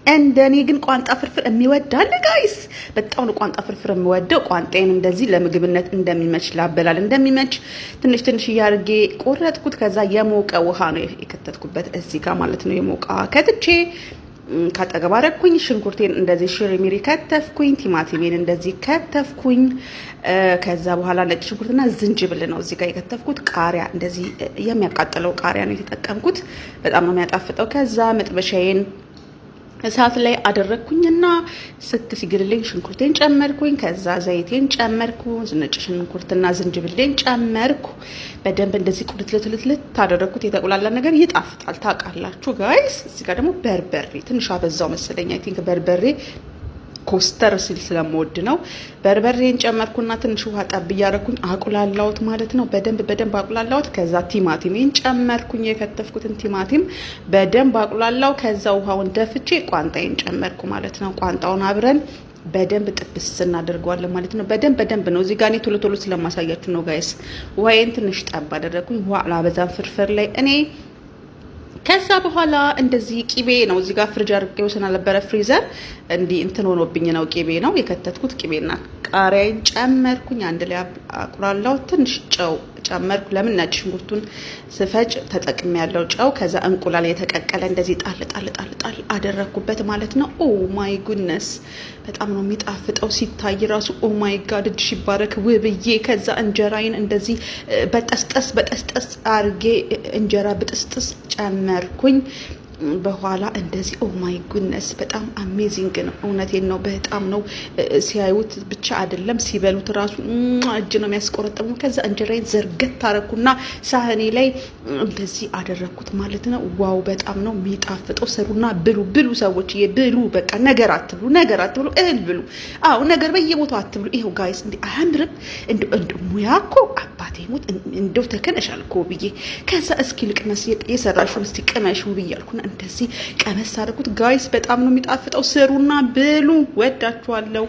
እንደኔ ግን ቋንጣ ፍርፍር የሚወዳል ጋይስ በጣም ነው ቋንጣ ፍርፍር የሚወደው። ቋንጣዬን እንደዚህ ለምግብነት እንደሚመች ላበላል እንደሚመች ትንሽ ትንሽ ያርጌ ቆረጥኩት። ከዛ የሞቀ ውሃ ነው የከተትኩበት እዚህ ጋር ማለት ነው። የሞቀ ከትቼ ካጠገብ አደረኩኝ። ሽንኩርቴን እንደዚህ ሽሪሚሪ ከተፍኩኝ። ቲማቲሜን እንደዚህ ከተፍኩኝ። ከዛ በኋላ ነጭ ሽንኩርትና ዝንጅብል ነው እዚህ ጋር የከተፍኩት። ቃሪያ እንደዚህ የሚያቃጥለው ቃሪያ ነው የተጠቀምኩት። በጣም ነው የሚያጣፍጠው። ከዛ መጥበሻዬን እሳት ላይ አደረኩኝና ሲግልልኝ ሽንኩርቴን ጨመርኩኝ። ከዛ ዘይቴን ጨመርኩ። ነጭ ሽንኩርትና ዝንጅብሌን ጨመርኩ። በደንብ እንደዚህ ቁልትልትልት ታደረኩት። የተቆላላ ነገር ይጣፍጣል ታውቃላችሁ ጋይስ። እዚህ ጋር ደግሞ በርበሬ ትንሽ አበዛው መሰለኝ። አይ ቲንክ በርበሬ ኮስተር ሲል ስለምወድ ነው። በርበሬን ጨመርኩና ትንሽ ውሃ ጠብ እያደረኩኝ አቁላላውት ማለት ነው። በደንብ አቁላላውት። ከዛ ቲማቲሜን ጨመርኩኝ። የከተፍኩትን ቲማቲም በደንብ አቁላላው። ከዛ ውሃውን ደፍቼ ቋንጣዬን ጨመርኩ ማለት ነው። ቋንጣውን አብረን በደንብ ጥብስ እናደርገዋለን ማለት ነው። በደንብ ነው። እዚህ ጋር እኔ ቶሎ ስለማሳያችሁ ነው ጋይስ። ውሃዬን ትንሽ ጠብ አደረኩኝ። ውሃ አላበዛም ፍርፍር ላይ እኔ። ከዛ በኋላ እንደዚህ ቂቤ ነው እዚህ ጋር ፍሪጅ አድርጌው ስለነበረ ፍሪዘር እንዲህ እንትን ሆኖብኝ ነው ቂቤ ነው የከተትኩት። ቂቤና ቃሪያን ጨመርኩኝ። አንድ ላይ አቁላላው። ትንሽ ጨው ጨመርኩ። ለምን ነጭ ሽንኩርቱን ስፈጭ ተጠቅሜ ያለው ጨው። ከዛ እንቁላል የተቀቀለ እንደዚህ ጣል አደረኩበት ማለት ነው። ኦ ማይ ጉድነስ በጣም ነው የሚጣፍጠው ሲታይ ራሱ። ኦ ማይ ጋድ እጅሽ ይባረክ ውብዬ። ከዛ እንጀራዬን እንደዚህ በጠስጠስ አርጌ እንጀራ በጥስጥስ ጨመርኩኝ። በኋላ እንደዚህ ኦ ማይ ጉድነስ በጣም አሜዚንግ ነው። እውነቴን ነው። በጣም ነው ሲያዩት ብቻ አይደለም ሲበሉት ራሱ እጅ ነው የሚያስቆረጥሙ። ከዛ እንጀራዬን ዘርገት አረኩና ሳህኔ ላይ እንደዚህ አደረኩት ማለት ነው። ዋው በጣም ነው የሚጣፍጠው። ሰሩና ብሉ ሰዎች ብሉ። በቃ ነገር አትብሉ እህል ብሉ። አዎ ነገር በየቦታው አትብሉ። ይሄው ጋይስ እንዴ አያምርም? እንደ ሙያ እኮ አባቴ ሞት እንደው ተከነሻል እኮ ብዬ ከዛ እስኪ ልቅመስ የሰራሽውን እስቲ ቅመሽው ብያልኩና እንደዚህ ቀመስ አድርጉት ጋይስ። በጣም ነው የሚጣፍጠው። ስሩና ብሉ። ወዳችኋለሁ።